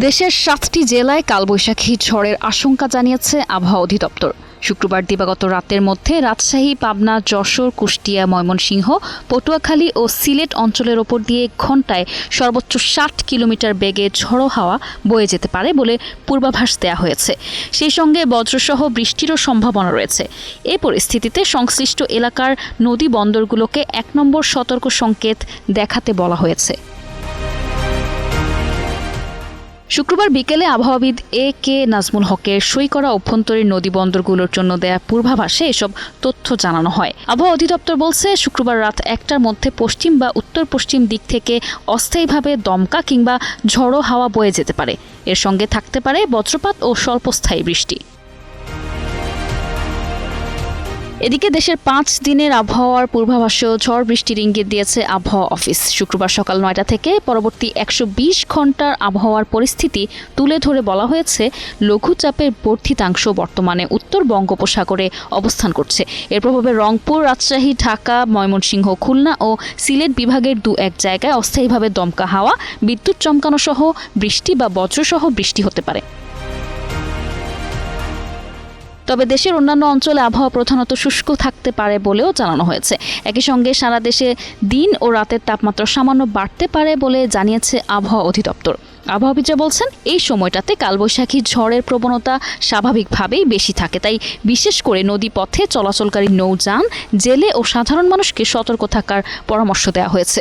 দেশের ৭টি জেলায় কালবৈশাখী ঝড়ের আশঙ্কা জানিয়েছে আবহাওয়া অধিদপ্তর। শুক্রবার দিবাগত রাতের মধ্যে রাজশাহী, পাবনা, যশোর, কুষ্টিয়া, ময়মনসিংহ, পটুয়াখালী ও সিলেট অঞ্চলের ওপর দিয়ে ঘণ্টায় সর্বোচ্চ ৬০ কিলোমিটার বেগে ঝড়ো হাওয়া বয়ে যেতে পারে বলে পূর্বাভাস দেওয়া হয়েছে। সেই সঙ্গে বজ্রসহ বৃষ্টিরও সম্ভাবনা রয়েছে। এ পরিস্থিতিতে সংশ্লিষ্ট এলাকার নদী বন্দরগুলোকে ১ নম্বর সতর্ক সংকেত দেখাতে বলা হয়েছে। শুক্রবার বিকেলে আবহাওয়াবিদ কে নাজমুল হকের সই করা অভ্যন্তরীণ নদী বন্দরগুলোর জন্য দেয়া পূর্বাভাসে এসব তথ্য জানানো হয়। আবহাওয়া অধিদপ্তর বলছে, শুক্রবার রাত ১টার মধ্যে পশ্চিম বা উত্তর পশ্চিম দিক থেকে অস্থায়ীভাবে দমকা কিংবা ঝড়ো হাওয়া বয়ে যেতে পারে। এর সঙ্গে থাকতে পারে বজ্রপাত ও স্বল্পস্থায়ী বৃষ্টি। এদিকে দেশের ৫ দিনের আবহাওয়ার পূর্বাভাসেও ঝড় বৃষ্টির ইঙ্গিত দিয়েছে আবহাওয়া অফিস। শুক্রবার সকাল ৯টা থেকে পরবর্তী ১২০ ঘণ্টার আবহাওয়ার পরিস্থিতি তুলে ধরে বলা হয়েছে, লঘুচাপের বর্ধিতাংশ বর্তমানে উত্তর বঙ্গোপসাগরে অবস্থান করছে। এর প্রভাবে রংপুর, রাজশাহী, ঢাকা, ময়মনসিংহ, খুলনা ও সিলেট বিভাগের ২-১ জায়গায় অস্থায়ীভাবে দমকা হাওয়া, বিদ্যুৎ চমকানো সহ বৃষ্টি বা বজ্রসহ বৃষ্টি হতে পারে। তবে দেশের অন্যান্য অঞ্চলে আবহাওয়া প্রধানত শুষ্ক থাকতে পারে বলেও জানানো হয়েছে। একই সঙ্গে সারা দেশে দিন ও রাতের তাপমাত্রা সামান্য বাড়তে পারে বলে জানিয়েছে আবহাওয়া অধিদপ্তর। আবহাওয়াবিদরা বলছেন, এই সময়টাতে কালবৈশাখী ঝড়ের প্রবণতা স্বাভাবিকভাবেই বেশি থাকে। তাই বিশেষ করে নদীপথে চলাচলকারী নৌযান, জেলে ও সাধারণ মানুষকে সতর্ক থাকার পরামর্শ দেওয়া হয়েছে।